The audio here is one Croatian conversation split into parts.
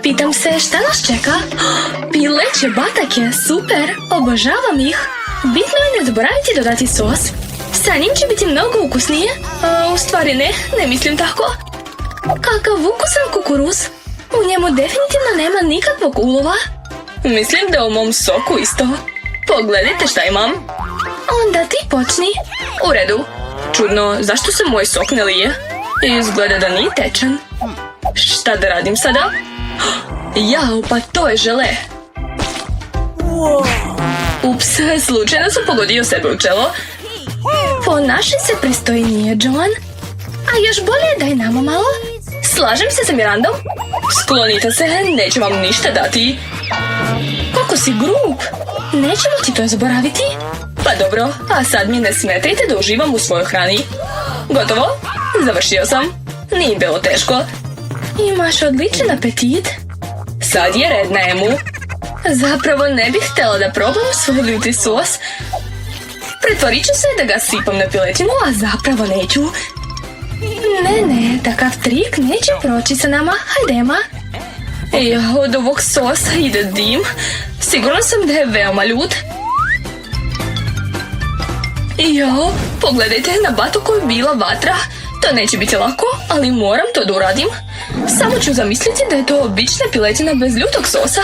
Pitam se šta nas čeka? Pileće batake, super, obožavam ih. Bitno je ne zaboraviti dodati sos. Sa njim će biti mnogo ukusnije. U stvari ne mislim tako. Kakav ukusan kukuruz. U njemu definitivno nema nikakvog ulova. Mislim da u mom soku isto. Pogledajte šta imam. Onda ti počni. U redu. Čudno, zašto se moj sok ne lije? Izgleda da nije tečan. Šta da radim sada? Jao, pa to je žele. Ups, slučajno sam pogodio sebe u čelo. Ponašaj se pristojnije, John. A još bolje daj nama malo. Slažem se sa Mirandom. Sklonite se, neću vam ništa dati. Kako si grub. Nećemo ti to zaboraviti. Pa dobro, a sad mi ne smetajte da uživam u svojoj hrani. Gotovo? Završio sam. Nije bilo teško. Imaš odličan apetit. Sad je red na Emu. Zapravo ne bih htjela da probam svoj ljuti sos. Pretvorit ću se da ga sipam na piletinu, a zapravo neću. Ne, takav trik neće proći sa nama. Hajde, Ema. Od ovog sosa ide dim. Sigurno sam da je veoma ljut. Pogledajte na batu koju je bila vatra. To neće biti lako, ali moram to da uradim. Samo ću zamisliti da je to obična piletina bez ljutog sosa.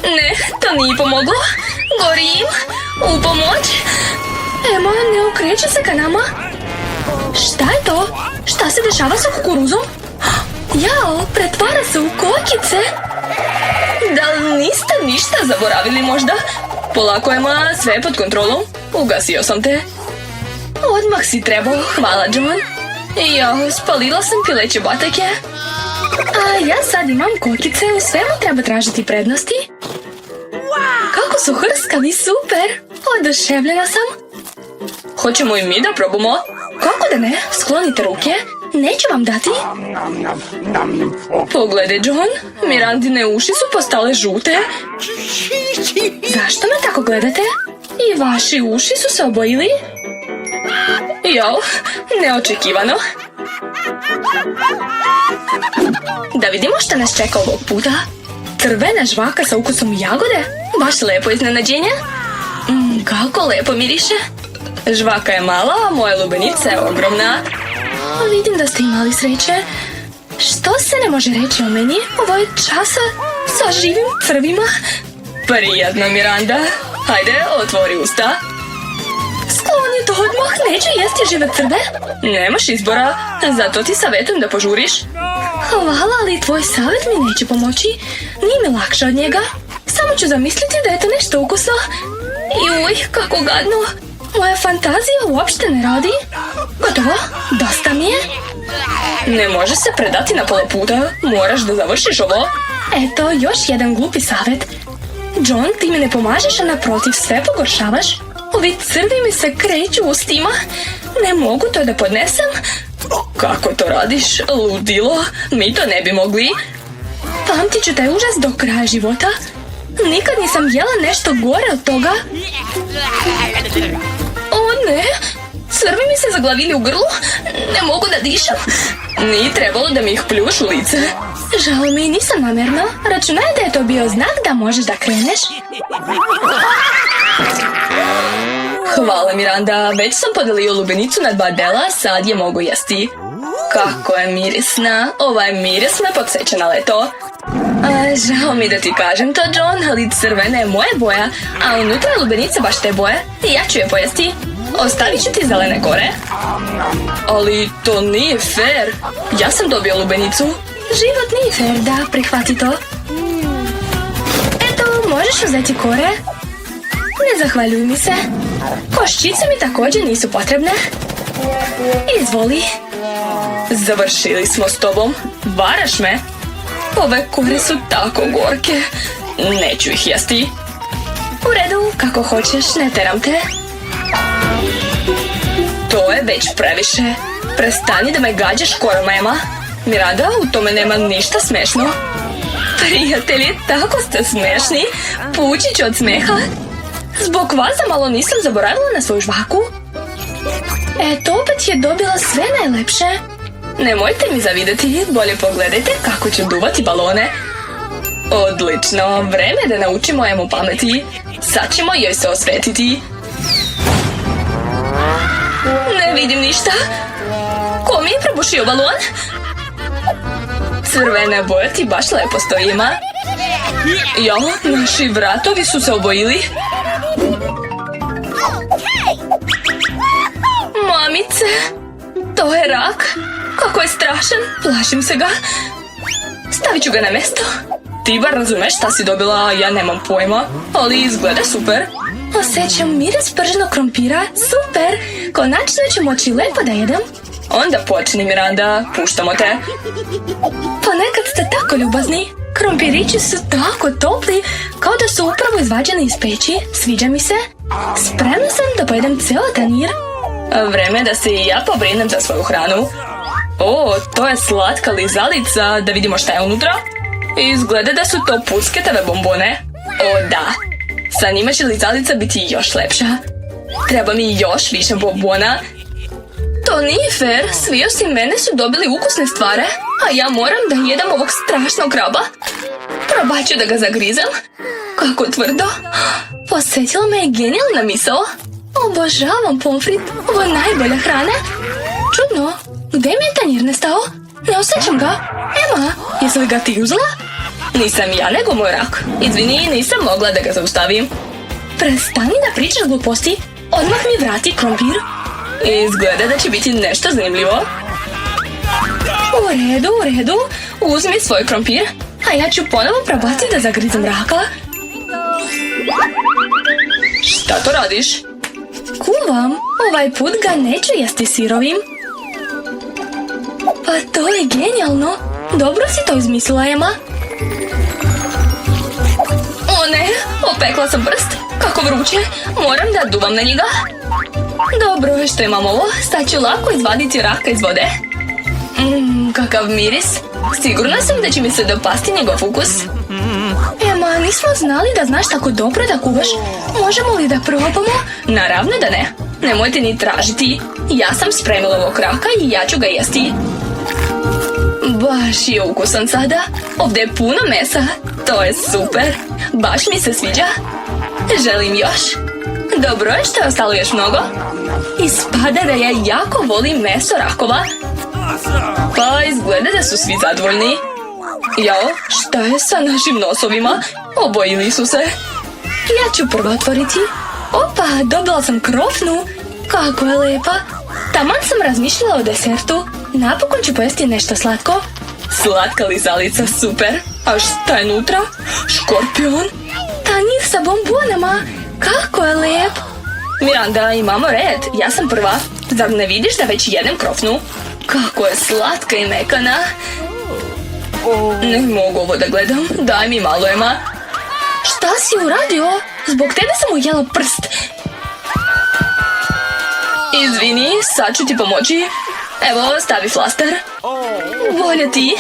Ne, to nije pomoglo. Gorim. U pomoć. Ema, ne okreće se ka nama. Šta je to? Šta se dešava sa kukuruzom? Jao, pretvara se u kokice. Da li niste ništa zaboravili možda? Polako, Ema, sve je pod kontrolom. Ugasio sam te. Odmah si trebao, hvala, John. Spalila sam pileće batake. A ja sad imam kokice, u svemu treba tražiti prednosti. Kako su hrskavi, super. Oduševljena sam. Hoćemo i mi da probamo? Kako da ne? Sklonite ruke. Neću vam dati. Pogledaj, John. Mirandine uši su postale žute. Zašto me tako gledate? I vaši uši su se obojili? Neočekivano. Da vidimo šta nas čeka ovog puta. Crvena žvaka sa ukusom jagode? Baš lepo iznenađenje. Kako lepo miriše. Žvaka je mala, a moja lubenica je ogromna. Vidim da ste imali sreće. Što se ne može reći o meni? Ovo je časa sa živim crvima. Prijatno, Miranda. Hajde, otvori usta. Skloni to odmah, neću jesti žive crve. Nemaš izbora, zato ti savjetujem da požuriš. Hvala, ali tvoj savjet mi neće pomoći. Nije mi lakše od njega. Samo ću zamisliti da je to nešto ukusno. Juj, kako gadno. Moja fantazija uopšte ne radi. Gotovo, dosta mi je. Ne može se predati na pola puta. Moraš da završiš ovo. Eto, još jedan glupi savjet. John, ti mi ne pomažeš, a naprotiv sve pogoršavaš. Ovi crvi mi se kreću ustima. Ne mogu to da podnesem. Kako to radiš, ludilo? Mi to ne bi mogli. Pamtit ću taj užas do kraja života. Nikad nisam jela nešto gore od toga. O ne, crvi mi se zaglavili u grlu. Ne mogu da dišem. Nije trebalo da mi ih pljuš u lice. Žao mi, nisam namjerno. Računaj da je to bio znak da možeš da kreneš. Hvala, Miranda, već sam podelio lubenicu na 2 dela, sad je mogu jesti. Kako je mirisna. Ovaj miris me podsjeća na leto. Žao mi da ti kažem to, John, ali crvena je moja boja, a unutra je lubenica baš te boje. Ja ću je pojesti. Ostavit ću ti zelene kore. Ali to nije fair. Ja sam dobio lubenicu. Život nije fair, da, prihvati to. Eto, možeš uzeti kore. Ne zahvaljuj mi se. Koščice mi također nisu potrebne. Izvoli. Završili smo s tobom. Varaš me. Ove kore su tako gorke. Neću ih jesti. U redu, kako hoćeš, ne teram te. To je već previše. Prestani da me gađaš korama, Ema. Miranda, u tome nema ništa smešno. Prijatelji, tako ste smešni. Pući ću od smeha. Zbog vas malo nisam zaboravila na svoju žvaku. Eto, opet je dobila sve najlepše. Nemojte mi zavidjeti, bolje pogledajte kako ću duvati balone. Odlično, vreme da naučimo Emu pameti. Sad ćemo joj se osvetiti. Ne vidim ništa. Ko mi je probušio balon? Crvena boja ti baš lepo stoji, Ema. Jo, naši vratovi su se obojili. Mamice, to je rak. Kako je strašan, plašim se ga. Stavit ću ga na mjesto. Ti bar razumeš šta si dobila, ja nemam pojma, ali izgleda super. Osjećam miris prženog krompira, super. Konačno ću moći lepo da jedem. Onda počni, Miranda, puštamo te. Ponekad ste tako ljubazni. Krompirići su tako topli, kao da su upravo izvađeni iz peći. Sviđa mi se. Spremna sam da pojedem cijel tanjir. Vreme da se i ja pobrinem za svoju hranu. O, to je slatka lizalica, da vidimo šta je unutra. Izgleda da su to pusketave bombone. O da, sa njima će lizalica biti još lepša. Treba mi još više bombona. To nije fair, svi osim mene su dobili ukusne stvari, a ja moram da jedem ovog strašnog kraba. Probat ću da ga zagrizem. Kako tvrdo. Posjetila me je genijalna misao. Obožavam pomfrit, ovo je najbolja hrana. Čudno, gdje mi je tanjir nestao? Ne osjećam ga. Ema, jesi li ga ti uzela? Nisam ja, nego moj rak. Izvini, nisam mogla da ga zaustavim. Prestani da pričaš gluposti. Odmah mi vrati krompir. Izgleda da će biti nešto zanimljivo. U redu. Uzmi svoj krompir, a ja ću ponovo probati da zagrizem raka. Šta to radiš? Kuvam, ovaj put ga neću jesti sirovim. Pa to je genijalno. Dobro si to izmislila, Ema. O ne, opekla sam prst. Kako vruće, moram da duvam na njega. Dobro je što imam ovo, sad ću lako izvaditi raka iz vode. Kakav miris. Sigurna sam da će mi se dopasti njegov ukus. Ema, nismo znali da znaš tako dobro da kuvaš. Možemo li da probamo? Naravno da ne. Nemojte ni tražiti. Ja sam spremila ovog raka i ja ću ga jesti. Baš je ukusan sada. Ovdje je puno mesa. To je super. Baš mi se sviđa. Želim još. Dobro je što je ostalo još mnogo. Ispada da ja jako volim meso rakova. Pa izgleda da su svi zadovoljni. Jao, šta je sa našim nosovima? Obojili su se. Ja ću prvo otvoriti. Opa, dobila sam krofnu. Kako je lepa. Taman sam razmišljala o desertu. Napokon ću pojesti nešto slatko. Slatka lizalica, super. A šta je nutra? Škorpion. Tanjir sa bombonama. Kako je lijep. Miranda, imamo red. Ja sam prva. Zar ne vidiš da već jedem krofnu? Kako je slatka i mekana. Ne mogu ovo da gledam. Daj mi malo, Ema. Šta si uradio? Zbog tebe sam ujela prst. Izvini, sad ću ti pomoći. Evo, stavi flaster. Bolje ti.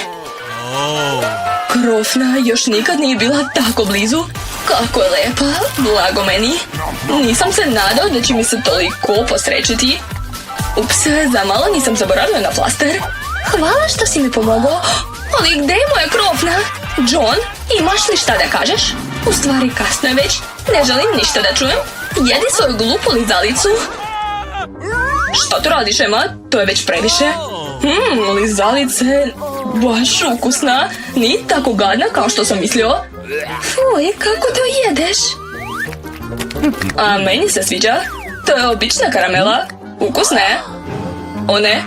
Krofna još nikad nije bila tako blizu. Kako je lepa, blago meni. Nisam se nadao da će mi se toliko posrećiti. Ups, zamalo nisam zaboravio na flaster. Hvala što si mi pomogao. Ali gdje je moja krofna? John, imaš li šta da kažeš? U stvari kasno je već. Ne želim ništa da čujem. Jedi svoju glupu lizalicu. Šta to radiš, Ema? To je već previše. Lizalice, baš ukusna. Nije tako gadna kao što sam mislio. Fuj, kako to jedeš? A meni se sviđa. To je obična karamela. Ukusna je. O ne,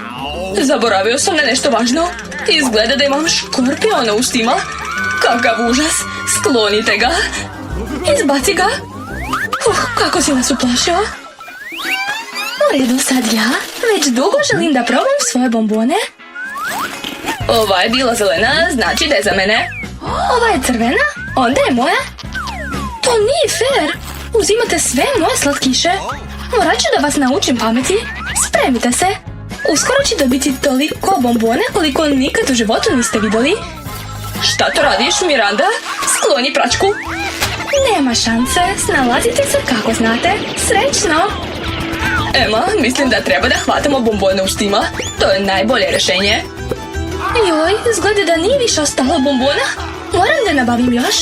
zaboravio sam na nešto važno. Izgleda da imam škorpiona u ustima. Kakav užas, sklonite ga. Izbaci ga. Kako si nas uplašio. U redu, sad ja. Već dugo želim da probam svoje bombone. Ova je bila zelena, znači da je za mene. Ova je crvena, onda je moja. To nije fair. Uzimate sve moje slatkiše. Morat ću da vas naučim pameti. Spremite se. Uskoro će dobiti toliko bombone koliko nikad u životu niste vidjeli. Šta to radiš, Miranda? Skloni pračku. Nema šanse, snalazite se kako znate. Srećno! Ema, mislim da treba da hvatamo bombone u stima. To je najbolje rješenje. Joj, izgleda da nije više ostalo bombona. Moram da nabavim još.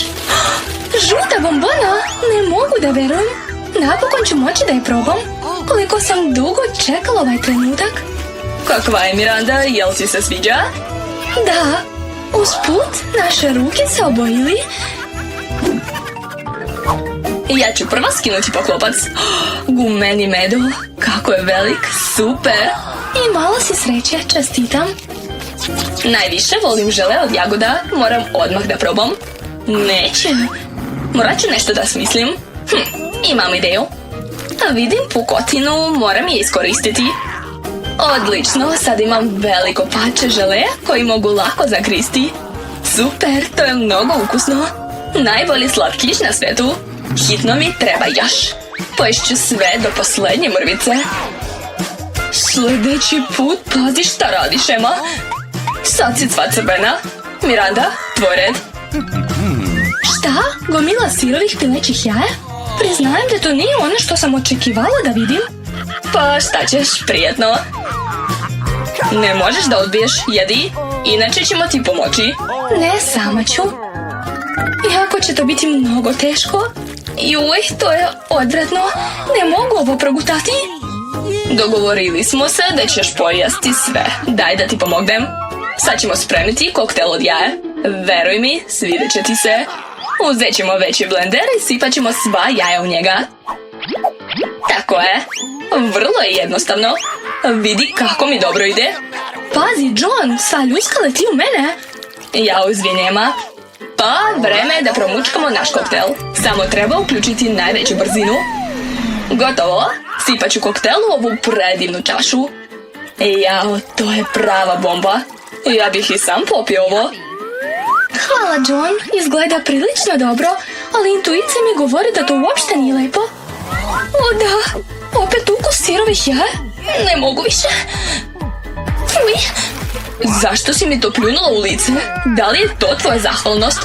Žuta bombona! Ne mogu da verujem. Napokon ću moći da je probam. Koliko sam dugo čekala ovaj trenutak. Kakva je, Miranda? Jel ti se sviđa? Da. Usput, naše ruke se obojili. Ja ću prvo skinuti poklopac. Gumeni medo. Kako je velik. Super. I malo si sreće. Čestitam. Najviše volim žele od jagoda. Moram odmah da probam. Neće. Morat ću nešto da smislim. Imam ideju. Vidim pukotinu. Moram je iskoristiti. Odlično. Sad imam veliko pače želeja koji mogu lako zagristi. Super. To je mnogo ukusno. Najbolji slatkiš na svetu. Hitno mi treba još. Poješću sve do posljednje mrvice. Sljedeći put pazi šta radiš, Ema. Sad si cva crvena. Miranda, tvoj red. Šta? Gomila sirovih pilećih jaja? Priznajem da to nije ono što sam očekivala da vidim. Pa šta ćeš, prijetno. Ne možeš da odbiješ, jedi. Inače ćemo ti pomoći. Ne, sama ću. Jako će to biti mnogo teško. Juj, to je odvratno. Ne mogu ovo progutati. Dogovorili smo se da ćeš pojesti sve. Daj da ti pomognem. Sad ćemo spremiti koktel od jaja. Veruj mi, svidjet će ti se. Uzet ćemo veći blender i sipat ćemo sva jaja u njega. Tako je. Vrlo je jednostavno. Vidi kako mi dobro ide. Pazi, John, sva ljuska leti u mene. Ja uzvinjema. Pa, vreme je da promučkamo naš koktel. Samo treba uključiti najveću brzinu. Gotovo. Sipat ću koktel u ovu predivnu čašu. Jao, to je prava bomba. Ja bih i sam popio ovo. Hvala, John. Izgleda prilično dobro, ali intuicija mi govori da to uopšte nije lepo. O da, opet ukus sirovih jaja. Ne mogu više. Fuj. Zašto si mi to pljunula u lice? Da li je to tvoja zahvalnost?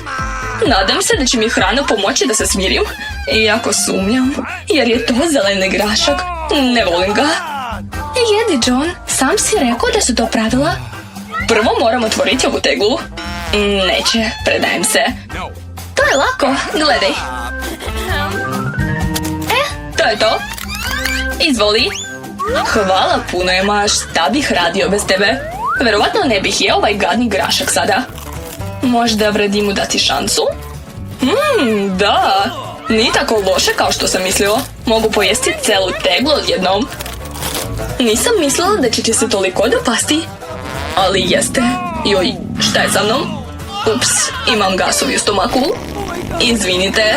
Nadam se da će mi hrana pomoći da se smirim. Iako sumnjam, jer je to zeleni grašak. Ne volim ga. Jedi, John. Sam si rekao da su to pravila. Prvo moram otvoriti ovu teglu. Neće, predajem se. To je lako, gledaj. To je to. Izvoli. Hvala puno, Ema, šta bih radio bez tebe? Verovatno ne bih jeo ovaj gadni grašak sada. Možda vredi mu dati šansu? Da. Nije tako loše kao što sam mislio. Mogu pojesti celu teglu odjednom. Nisam mislila da će ti se toliko dopasti. Ali jeste. Joj, šta je sa mnom? Ups, imam gasovi u stomaku. Izvinite.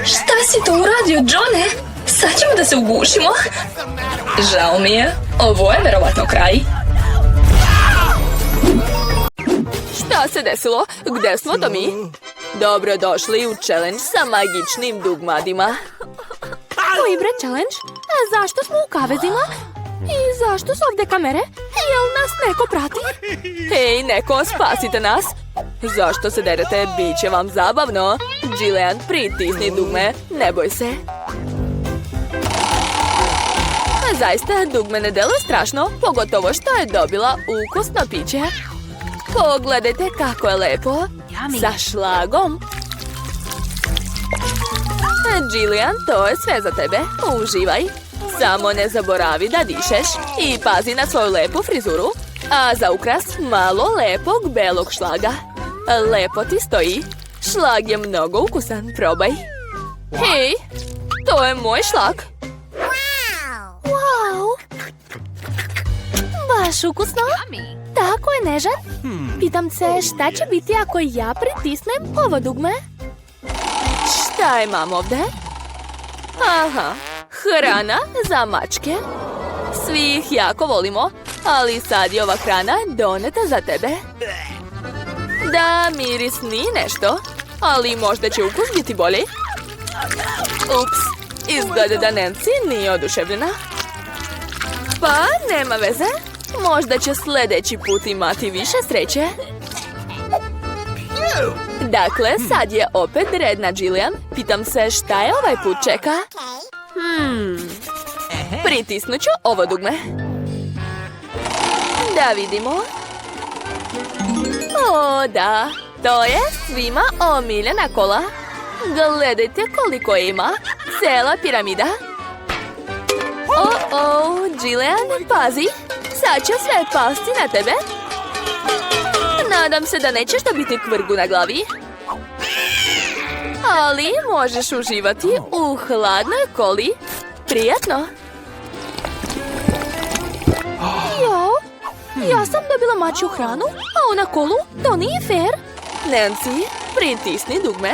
Šta si to uradio, Johne? Sad ćemo da se ugušimo. Žao mi je. Ovo je verovatno kraj. Šta se desilo? Gde smo to mi? Dobrodošli u challenge sa magičnim dugmadima. Koji bre challenge? A zašto smo u kavezima? I zašto su ovdje kamere? Jel nas neko prati? Hej, neko, spasite nas! Zašto se derete? Biće vam zabavno. Jillian, pritisni dugme. Ne boj se. Zaista, dugme ne deluje strašno, pogotovo što je dobila ukusno piće. Pogledajte kako je lepo. Sa šlagom. Jillian, to je sve za tebe. Uživaj. Samo ne zaboravi da dišeš i pazi na svoju lepu frizuru. A za ukras malo lepog belog šlaga. Lepo ti stoji. Šlag je mnogo ukusan, probaj. Hej, to je moj šlag. Wow! Baš ukusno. Tako je nežan. Pitam se šta će biti ako ja pritisnem ovo dugme? Šta imam ovdje? Aha, hrana za mačke. Svi ih jako volimo, ali sad je ova hrana doneta za tebe. Da, miris nije nešto, ali možda će ukus biti bolji. Ups, izgleda da Nancy nije oduševljena. Pa, nema veze. Možda će sljedeći put imati više sreće. Dakle, sad je opet red na Jillian. Pitam se šta je ovaj put čeka. Pritisnut ću ovo dugme. Da vidimo. O, da, to je svima omiljena kola. Gledajte koliko ima. Cela piramida. Jillian, pazi. Sad će sve pasti na tebe. Nadam se da nećeš dobiti kvrgu na glavi. Ali možeš uživati u hladnoj koli. Prijatno. Jao, ja sam dobila mačju hranu, a ona kolu? To nije fair. Nancy, pritisni dugme.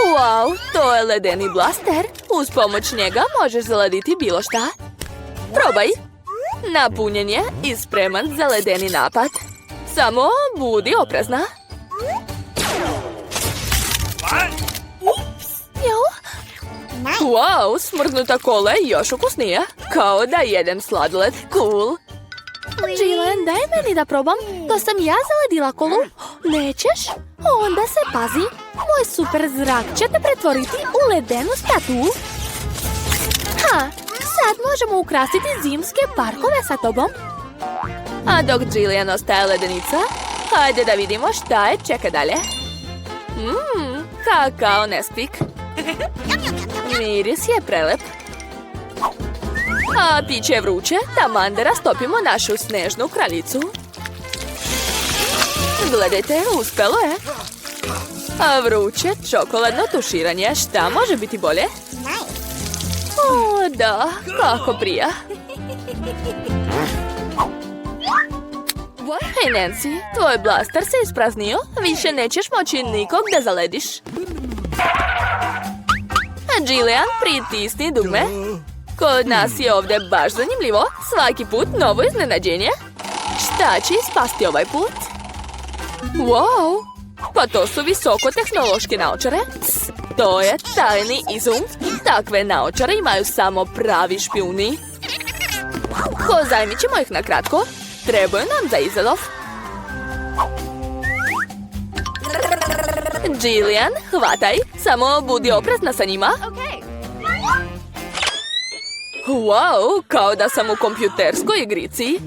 Wow, to je ledeni blaster. Uz pomoć njega možeš zaladiti bilo šta. Probaj. Napunjen je i spreman za ledeni napad. Samo budi oprezna. Jao, Wow, smrznuta kola je još ukusnija. Kao da jedem sladoled. Cool. Jillian, daj meni da probam. To sam ja zaladila kolu. Nećeš? Onda se pazi. Moj super zrak će te pretvoriti u ledenu statuu. Sad možemo ukrasiti zimske parkove sa tobom. A dok Jillian ostaje ledenica, hajde da vidimo šta je čeka dalje. Kakao Nesquik. Miris je prelep. A piće je vruće, taman da rastopimo našu snežnu kraljicu. Gledajte, uspelo je. A vruće čokoladno tuširanje, šta može biti bolje? O, da, kako prija. Hej, Nancy, tvoj blaster se ispraznio, više nećeš moći nikog da zalediš. Jillian, pritisni dugme. Kod nas je ovdje baš zanimljivo, svaki put novo iznenađenje. Šta će ispasti ovaj put? Wow, pa to su visokotehnološke naočare. To je tajni izum. Takve naočare imaju samo pravi špijuni. Pozajmit ćemo ih na kratko. Trebaju nam za izalov. Jillian, hvataj. Samo budi oprezna sa njima. Wow, kao da sam u kompjuterskoj igrici.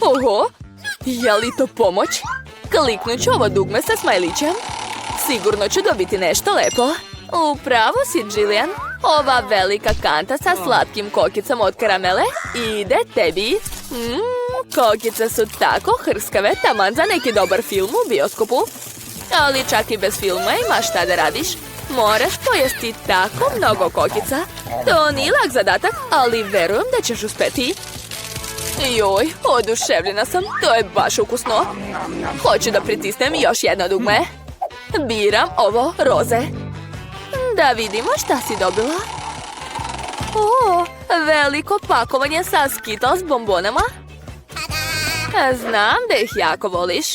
Oho, je li to pomoć? Kliknut ću ovo dugme sa smajlićem. Sigurno ću dobiti nešto lepo. Upravo si, Jillian. Ova velika kanta sa slatkim kokicama od karamele ide tebi. Kokice su tako hrskave, taman za neki dobar film u bioskopu. Ali čak i bez filma imaš šta da radiš. Moraš pojesti tako mnogo kokica. To nije lak zadatak, ali verujem da ćeš uspeti. Joj, oduševljena sam, to je baš ukusno. Hoću da pritisnem još jedno dugme. Biram ovo roze. Da vidimo šta si dobila. O, veliko pakovanje sa Skittles bombonama. Znam da ih jako voliš.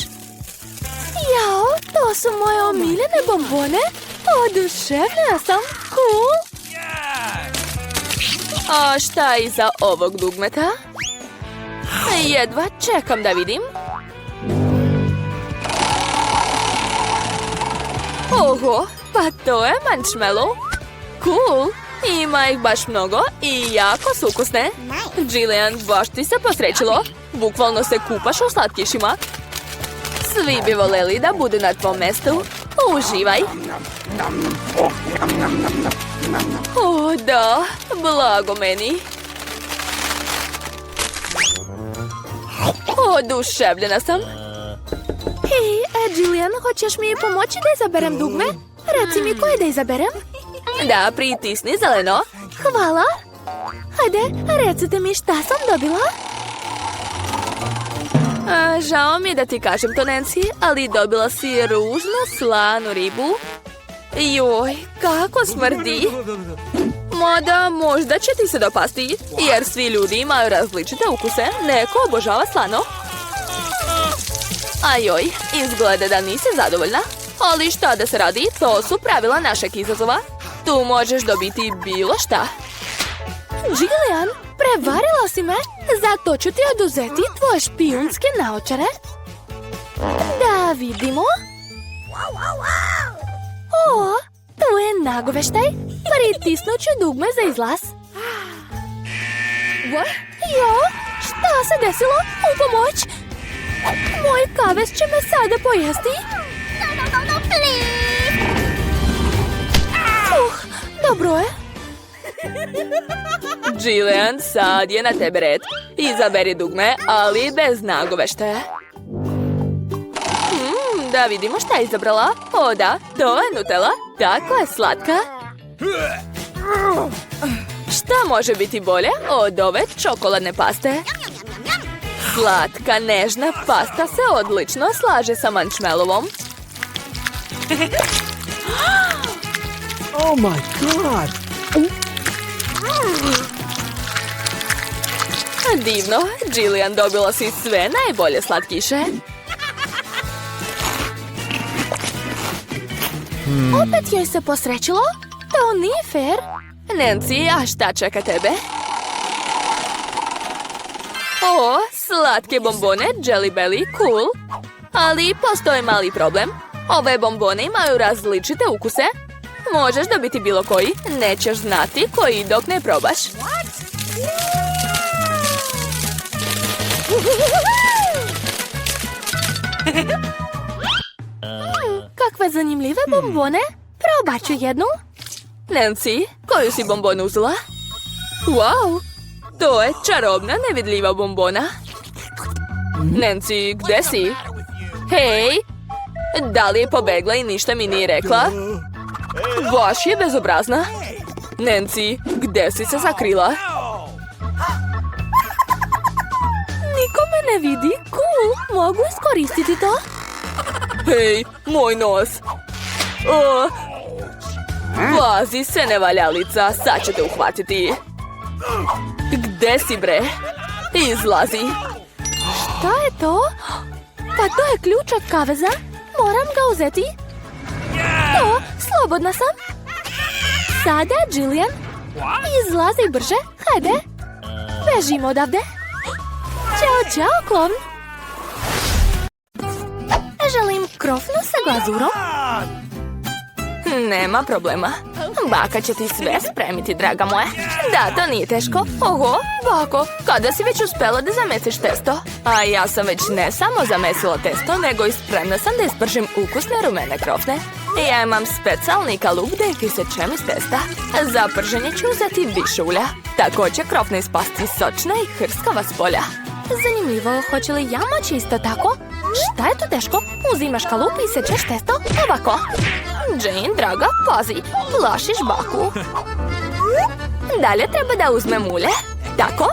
Jao, to su moje omiljene bombone. Oduševljena sam. Cool. A šta iza ovog dugmeta? Jedva čekam da vidim. Oho, pa to je marshmallow. Cool, ima ih baš mnogo i jako su ukusne. Jillian, baš ti se posrećilo. Bukvalno se kupaš u slatkišima. Svi bi voljeli da budu na tvom mestu. Uživaj. O, da, blago meni. Oduševljena sam. Hej, Jillian, hoćeš mi pomoći da izaberem dugme? Reci mi koje da izaberem. Da, pritisni zeleno. Hvala. Hajde, recite mi šta sam dobila. Žao mi je da ti kažem to, Nancy, ali dobila si ružnu slanu ribu. Joj, kako smrdi. Mada, možda će ti se dopasti, jer svi ljudi imaju različite ukuse. Neko obožava slano. Ajoj, izgleda da nisi zadovoljna. Ali šta da se radi, to su pravila našeg izazova. Tu možeš dobiti bilo šta. Jillian, prevarila si me. Zato ću ti oduzeti tvoje špijunske naočare. Da vidimo. O, tu je nagoveštaj. Pritisnut ću dugme za izlaz. Jo, šta se desilo? U pomoć. Moj kavez će me sada pojesti. Dobro je. Jillian, sad je na tebe red. Izaberi dugme, ali bez nagoveštaja. Da vidimo šta je izabrala. O da, to je Nutella. Tako je slatka. Šta može biti bolje od ove čokoladne paste? Slatka, nežna pasta se odlično slaže sa mančmelovom. Oh my god! Divno, Jillian, dobila si sve najbolje slatkiše. Opet joj se posrećilo? To nije fair. Nancy, a šta čeka tebe? O, slatke bombone, Jelly Belly, cool. Ali postoji mali problem. Ove bombone imaju različite ukuse. Možeš dobiti bilo koji, nećeš znati koji dok ne probaš. Kakve zanimljive bombone. Probat ću jednu. Nancy, koju si bombonu uzela? Wow, to je čarobna nevidljiva bombona. Nancy, gde si? Hej, da li je pobegla i ništa mi nije rekla? Baš je bezobrazna. Nancy, gde si se sakrila? Niko me ne vidi. Cool, mogu iskoristiti to. Hej, moj nos. O, pazi se, nevaljalica, sad ću te uhvatiti. Gde si, bre? Izlazi. Šta je to? Pa to je ključ od kaveza. Moram ga uzeti. To, slobodna sam. Sada, Jillian. Izlazi brže, hajde. Bežimo odavde. Ćao, ćao, klovn. Želim krofnu sa glazurom. Nema problema. Baka će ti sve spremiti, draga moja. Da, to nije teško. Oho, bako, kada si već uspela da zamesiš testo? A ja sam već ne samo zamesila testo, nego i spremna sam da ispržim ukusne rumene krofne. Ja imam specijalni kalup da ih isečem iz testa. Za prženje ću uzeti više ulja. Tako će krofne ispasti sočna i hrskava s polja. Zanimljivo, hoće li ja moći isto tako? Šta je to teško? Uzimaš kalup i sečeš testo ovako. Jane, draga, pazi, plašiš baku. Dalje treba da uzmem ulje. Tako,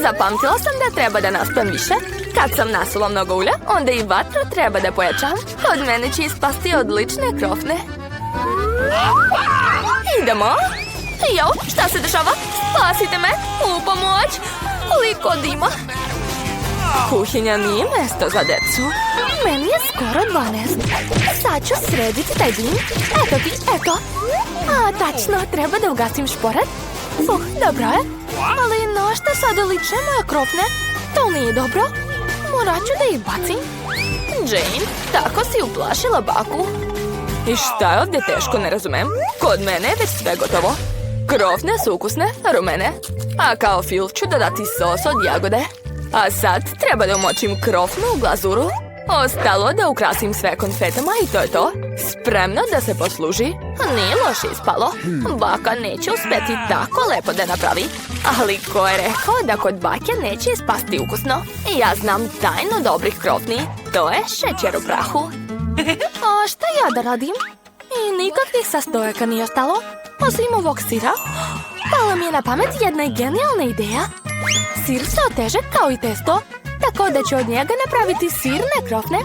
zapamtila sam da treba da naspem više. Kad sam nasula mnogo ulja, onda i vatru treba da pojačam. Od mene će ispasti odlične krofne. Idemo. Jo, šta se dešava? Spasite me, u pomoć. Koliko dima. Kuhinja nije mesto za decu. Meni je skoro 12. Sad ću srediti taj dim. Eto ti, eto. A, tačno, treba da ugasim šporet. Dobro je. Ali na šta sada liče moje krofne? To nije dobro. Morat ću da ih bacim. Jane, tako si uplašila baku. I šta je ovdje teško, ne razumem? Kod mene je već sve gotovo. Krofne su ukusne, rumene. A kao fil ću dodati sos od jagode. A sad treba da umočim krofnu u glazuru. Ostalo da ukrasim sve konfetama i to je to. Spremno da se posluži. Nije loše ispalo. Baka neće uspeti tako lepo da napravi. Ali ko je rekao da kod bake neće ispasti ukusno? Ja znam tajnu dobrih krofni. To je šećer u prahu. A šta ja da radim? I nikakvih sastojaka nije ostalo. Osim ovog sira. Pala mi je na pamet jedna genijalna ideja. Sir se oteže kao i testo, tako da ću od njega napraviti sirne krofne.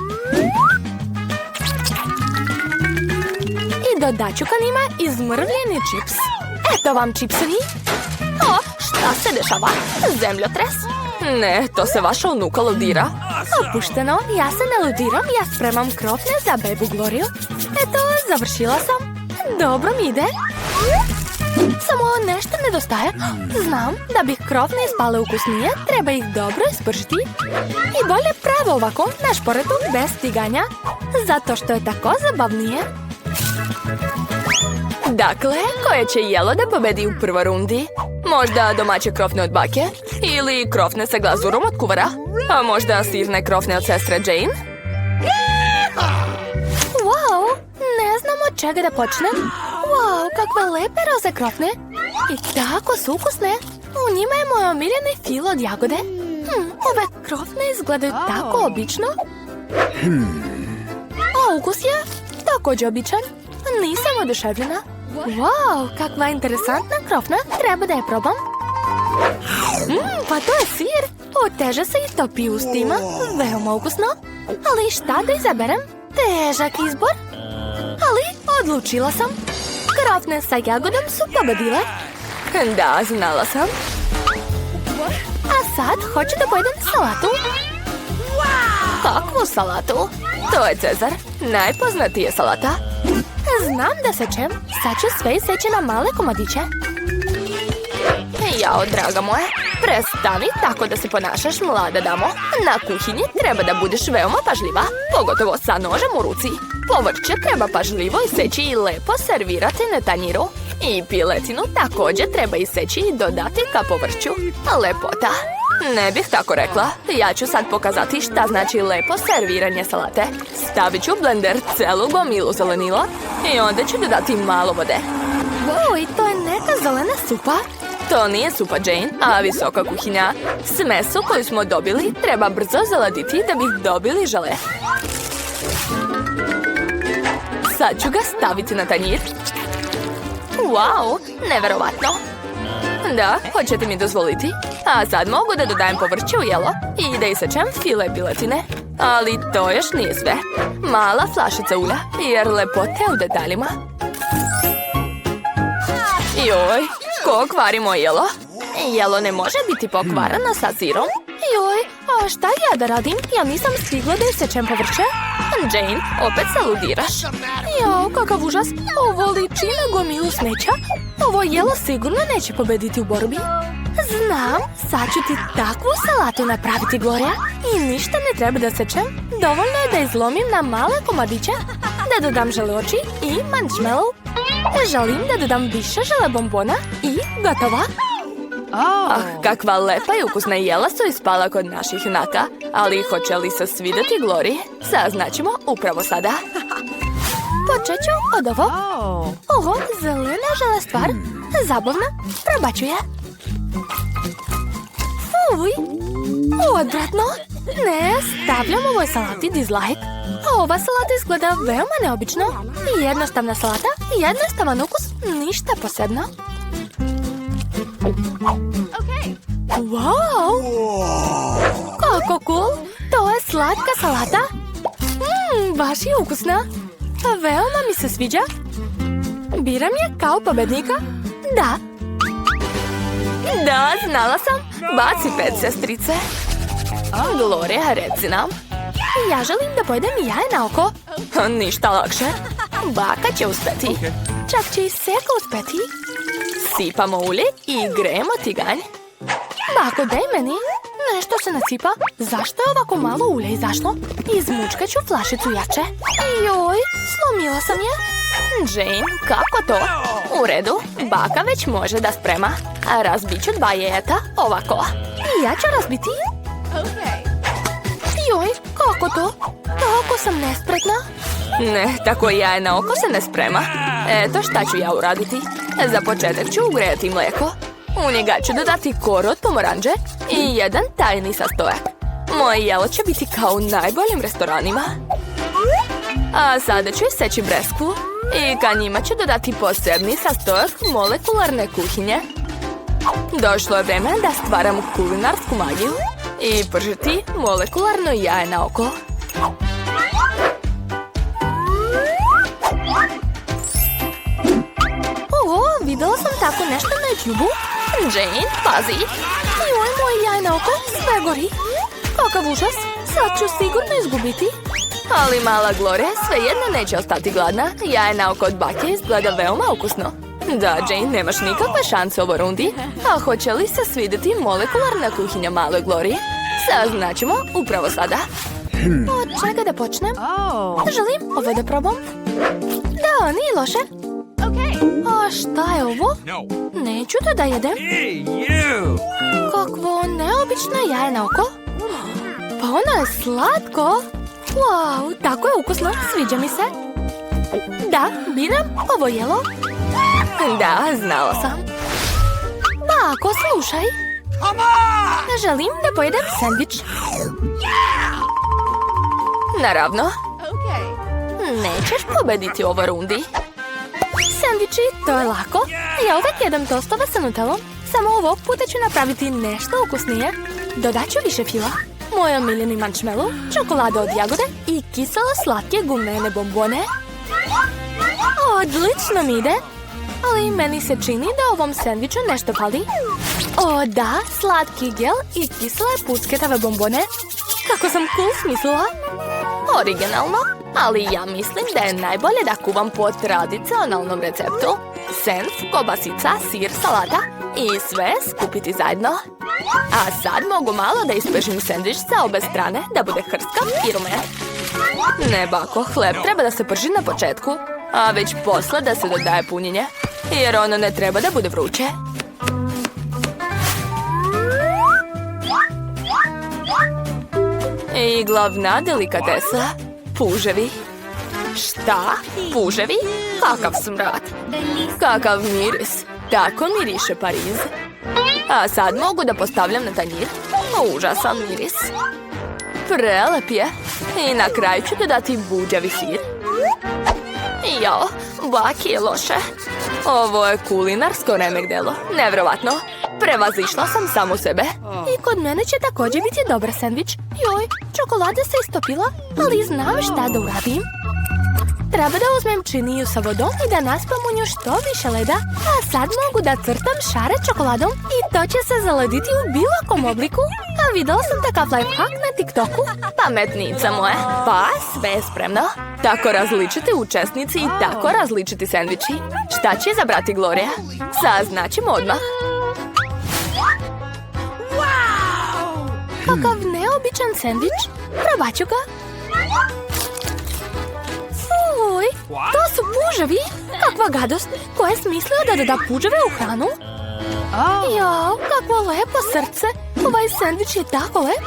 I dodat ću ka njima izmrvljeni čips. Eto vam čipsevi. O, šta se dešava? Zemljotres? Ne, to se vaša unuka ludira. Opušteno, ja se ne ludiram, ja spremam krofne za bebu Gloriju. Eto, završila sam. Dobro mi ide. Samo nešto nedostaje. Znam, da bi krofne ispale ukusnije, treba ih dobro ispržiti. I bolje pravo ovako, na šporetu, bez stiganja. Zato što je tako zabavnije. Dakle, koje će jelo da pobedi u prvoj rundi? Možda domaće krofne od bake? Ili krofne sa glazurom od kuvara? A možda sirne krofne od sestre Jane? Wow, ne znam od čega da počnem. Wow, kakve lepe roze krofne. I tako su ukusne. U njima je moj omiljeni fil od jagode. Ove krofne izgledaju tako obično. A ukus je također običan. Nisam oduševljena. Wow, kakva interesantna krofna. Treba da je probam. Pa to je sir. Oteže se i topi u ustima. Veoma ukusno. Ali šta da izaberem? Težak izbor. Ali odlučila sam. Krofne sa jagodom su pobedile. Da, znala sam. A sad hoću da pojedem salatu. Kakvu salatu? To je Cezar. Najpoznatija salata. Znam da sečem. Sad ću sve iseći na male komadiće. Jao, draga moja, prestani tako da se ponašaš, mlada damo. Na kuhinji treba da budeš veoma pažljiva, pogotovo sa nožem u ruci. Povrće treba pažljivo iseći i lepo servirati na tanjiru. I piletinu također treba iseći i dodati ka povrću. Lepota. Ne bih tako rekla. Ja ću sad pokazati šta znači lepo serviranje salate. Stavit ću u blender celu gomilu zelenila i onda ću dodati malo vode. Wow, i to je neka zelena supa. To nije supa, Jane, a visoka kuhinja. Smesu koju smo dobili treba brzo zaladiti da bi dobili žele. Sad ću ga staviti na tanjir. Wow, neverovatno. Da, hoćete mi dozvoliti? A sad mogu da dodajem povrće u jelo i da isečem file piletine. Ali to još nije sve. Mala flašica ulja, jer lepote u detaljima. Joj, ko kvari moje jelo? Jelo ne može biti pokvarano sa sirom. Joj, a šta ja da radim? Ja nisam stigla da isečem povrće. Jane, opet se ludiraš. Jao, kakav užas. Ovo liči na gomilu smeća. Ovo jelo sigurno neće pobediti u borbi. Znam, sad ću ti takvu salatu napraviti, Gloria. I ništa ne treba da sečem. Dovoljno je da izlomim na male komadiće, da dodam žele oči i marshmallow. Želim da dodam više žele bombona i gotova. Ah, kakva lepa i ukusna jela su ispala kod naših junaka. Ali hoće li se svidjeti Gloriji? Saznaćemo upravo sada. Počet ću od ovog. Ovo zelena žele stvar. Zabavna. Probat ću je. Fuj. Odvratno. Ne, stavljam ovoj salati dislike. Ova salata izgleda veoma neobično. Jednostavna salata, jednostavan ukus, ništa posebno. Wow! Kako cool! To je slatka salata. Baš je ukusna. Veoma mi se sviđa. Biram je kao pobednika. Da. Da, znala sam. Baci 5, sestrice. Gloria, reci nam. Ja želim da pojedem jaje na oko. Ništa lakše. Baka će uspeti. Čak će i seka uspeti. Sipamo ulje i grejemo tiganj. Bako, daj meni. Nešto se nasipa. Zašto je ovako malo ulja izašlo? Izmučkat ću flašicu jače. Joj, slomila sam je. Jane, kako to? U redu, baka već može da sprema. A razbit ću 2 jajeta ovako. Ja ću razbiti. Joj, kako to? Tako sam nespretna. Ne, tako jaje na oko se ne sprema. Eto šta ću ja uraditi. Za početak ću ugrejati mlijeko. U njega ću dodati koru od pomoranđe i jedan tajni sastojak. Moje jelo će biti kao u najboljim restoranima. A sada ću iseći breskvu i ka njima ću dodati posebni sastojak molekularne kuhinje. Došlo je vreme da stvaram kulinarsku magiju i pržiti molekularno jaje na oko. Videla sam tako nešto na YouTube-u. Jane, pazi. Joj, moje jaje na oko, sve gori. Kakav užas, sad ću sigurno izgubiti. Ali mala Gloria svejedno neće ostati gladna. Jaje na oko od bake izgleda veoma ukusno. Da, Jane, nemaš nikakve šanse u ovoj rundi. A hoće li se svidjeti molekularna kuhinja maloj Gloriji? Saznaćemo upravo sada. Od čega da počnem? Želim ovo da probam. Da, nije loše. A šta je ovo? Neću to da jedem. Kakvo neobično jaje na oko. Pa ono je slatko. Wow, tako je ukusno, sviđa mi se. Da, biram ovo jelo. Da, znala sam. Bako, slušaj. Želim da pojedem sendvič. Naravno. Nećeš pobediti u ovoj rundi. Sendviči, to je lako. Ja uvek jedem tostove sa nutelom. Samo ovog puta ću napraviti nešto ukusnije. Dodat ću više fila, moj omiljeni marshmallow, čokoladu od jagode i kiselo slatke gumene bombone. Odlično mi ide. Ali meni se čini da ovom sendviču nešto fali. O da, slatki gel i kisele pucketave bombone. Kako sam cool smislila. Originalno, ali ja mislim da je najbolje da kuvam po tradicionalnom receptu. Senf, kobasica, sir, salata i sve skupiti zajedno. A sad mogu malo da ispržim sendvič sa obe strane da bude hrskav i rumen. Ne bako, hleb treba da se prži na početku, a već posle da se dodaje punjenje, jer ono ne treba da bude vruće. I glavna delikatesa, puževi. Šta? Puževi? Kakav smrad. Kakav miris. Tako miriše Pariz. A sad mogu da postavljam na tanjir. Užasan miris. Prelep je. I na kraju ću dodati buđavi sir. Jao, baki je loše. Ovo je kulinarsko remek delo. Nevjerovatno. Prevazišla sam samu sebe. I kod mene će također biti dobar sendvič. Joj, čokolada se istopila, ali znam šta da uradim. Treba da uzmem činiju sa vodom i da naspam u nju što više leda. A sad mogu da crtam šare čokoladom i to će se zalediti u bilo kom obliku. A videla sam takav lifehack na TikToku. Pametnica moja. Pa, sve je spremno. Tako različiti učesnici i tako različiti sendviči. Šta će izabrati Gloria? Saznaćemo odmah. Kakav neobičan sendvič. Probat ću ga. Fuj, to su puževi. Kakva gadost. Ko je smislio da doda puževe u hranu? Jao, kakvo lepo srce. Ovaj sendvič je tako lep.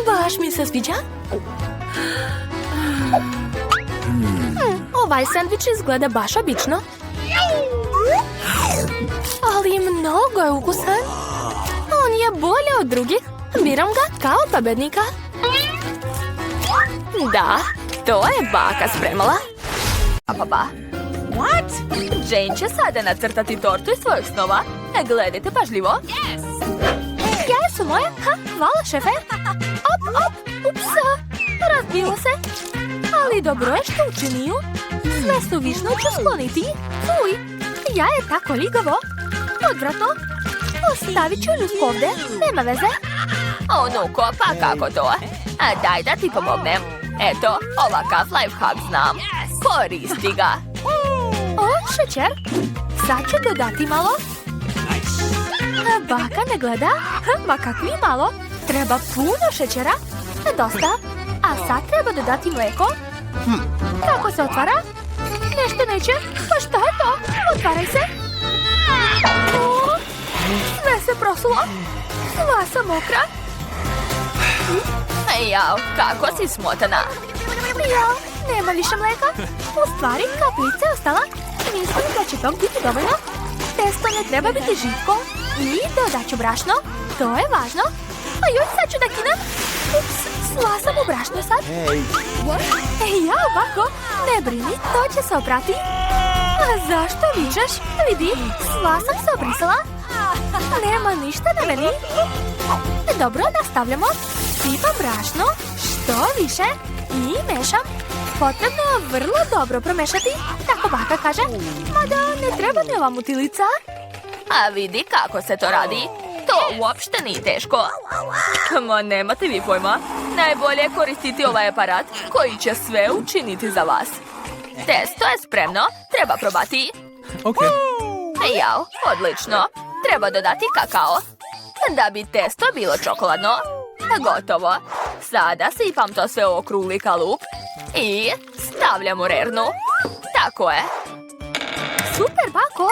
Baš mi se sviđa. Ovaj sendvič izgleda baš obično. Ali mnogo je ukusan. On je bolje od drugih. Biram ga kao pobednika. Da, to je baka spremala. Apa. What? Jane će sada nacrtati tortu iz svojeg snova. Gledajte pažljivo. Jaje su moje. Hvala, šefe. Op, upsa. Razbilo se. Ali dobro je što učiniju. Sve suvišno ću skloniti. Fuj, jaje tako ligovo. Odvratno. Ostavit ću ljudku ovdje, nema veze. O, nuko, pa kako to? A daj da ti pomognem. Eto, ovakav lifehack znam. Koristi ga. O, šećer. Sad ću dodati malo. Baka ne gleda. Ma kakvi malo. Treba puno šećera. Dosta. A sad treba dodati mlijeko. Kako se otvara? Nešto neće. Pa šta je to? Otvaraj se. Sve se prosulo. Sva sam mokra. Jao, kako si smotana. Jao, nema više mleka. U stvari, kaplica je ostala. Mislim da će tog biti dovoljno. Testo ne treba biti žitko. I dodat ću brašno. To je važno. A joj, sad ću da kinem. Ups, sla sam u brašno sad. Jao, bako, ne brini, to će se oprati. A zašto vičeš? Vidi, sva sam se obrisala. Nema ništa na meni. Dobro, nastavljamo. Sipam brašno, što više, i mešam. Potrebno je vrlo dobro promešati, tako baka kaže. Mada ne treba mi ova mutilica. A vidi kako se to radi. To uopšte nije teško. Ma nemate vi pojma. Najbolje je koristiti ovaj aparat koji će sve učiniti za vas. Testo je spremno, treba probati. Jao, odlično. Treba dodati kakao. Da bi testo bilo čokoladno. Gotovo. Sada sipam to sve u okrugli kalup. I stavljam u rernu. Tako je. Super, bako.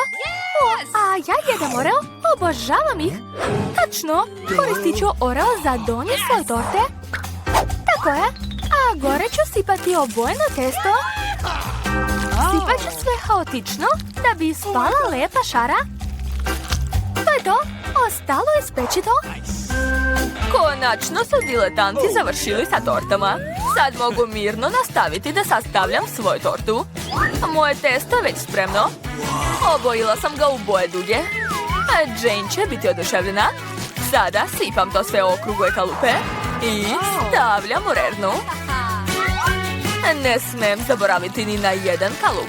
A ja jedem oreo. Obožavam ih. Tačno, koristit ću Oreo za donje svoje torte. Tako je. A gore ću sipati obojeno testo. Sipat ću sve haotično da bi ispala lepa šara. To je to. Ostalo je speći to. Konačno su diletanti završili sa tortama. Sad mogu mirno nastaviti da sastavljam svoju tortu. Moje testo je već spremno. Obojila sam ga u boje duge. A Jane će biti oduševljena. Sada sipam to sve okrugle kalupe i stavljam u rernu. Ne smem zaboraviti ni na jedan kalup.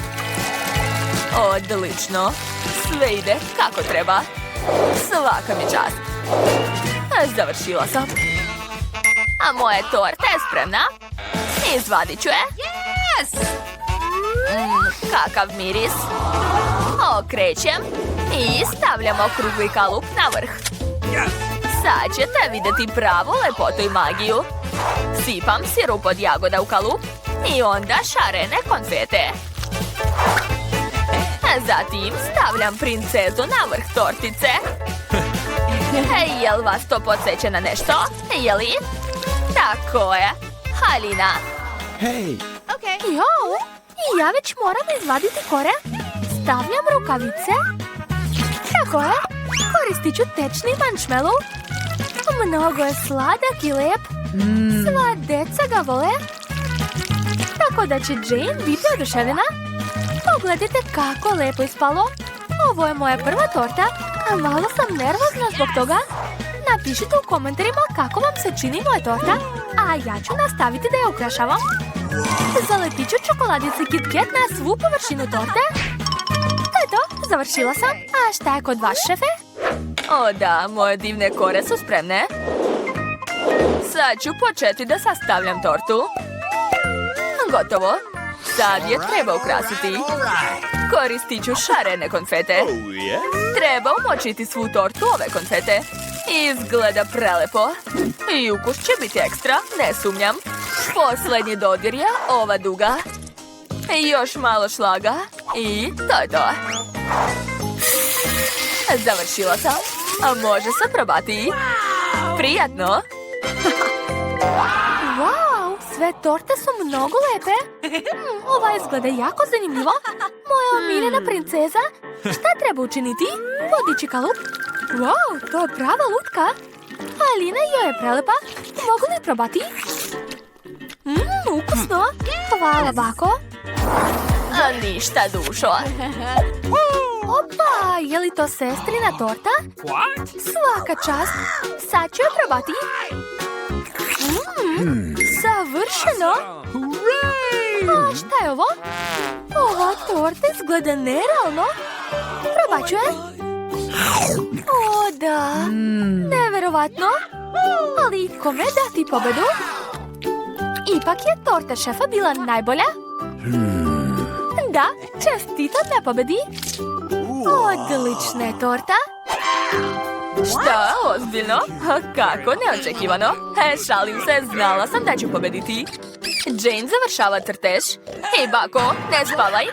Odlično. Sve ide kako treba. Svaka mi čast. Završila sam. A moja torta je spremna. Izvadit ću je. Kakav miris. Okrećem i stavljam okrugli kalup na vrh. Sad ćete vidjeti pravu lepotu i magiju. Sipam sirup od jagoda u kalup i onda šarene konfete. Zatim stavljam princezu na vrh tortice. Jel vas to podsjeća na nešto? Jeli? Tako je. Halina. Hey, Jo, i ja već moram izvaditi kore. Stavljam rukavice. Tako je. Koristit ću tečni marshmallow. Mnogo je sladak i lep. Sva deca ga vole. Tako da će Jane biti oduševljena. Pogledajte kako lepo ispalo. Ovo je moja prva torta, a malo sam nervozna zbog toga. Napišite u komentarima kako vam se čini moja torta, a ja ću nastaviti da je ukrašavam. Zaletit ću čokoladice Kit Kat na svu površinu torte. To je to, završila sam. A šta je kod vas, šefe? O da, moje divne kore su spremne. Sad ću početi da sastavljam tortu. Gotovo. Sad je treba ukrasiti. Koristit ću šarene konfete. Treba umočiti svu tortu ove konfete. Izgleda prelepo. I ukus će biti ekstra, ne sumnjam. Posljednji dodir je ova duga. Još malo šlaga. I to je to. Završila sam. A može se probati. Prijatno. Wow, sve torte su mnogo lepe. Ova izgleda jako zanimljivo. Moja omiljena princeza. Šta treba učiniti? Podići kalup. Wow, to je prava lutka. Alina joj je prelepa. Mogu li probati? Ukusno. Hvala, bako. A ništa, dušo. Opa, je li to sestrina torta? Svaka čast. Sad ću je probati. Savršeno. A šta je ovo? Ova torta izgleda nerealno. Probat ću je. O da, neverovatno. Ali kome dati pobedu? Ipak je torta šefa bila najbolja. Da, čestitam na pobedi. Odlična je torta. Šta, ozbiljno? Kako neočekivano. Šalim se, znala sam da ću pobediti. Jane završava crtež. Hej, bako, ne spavaj.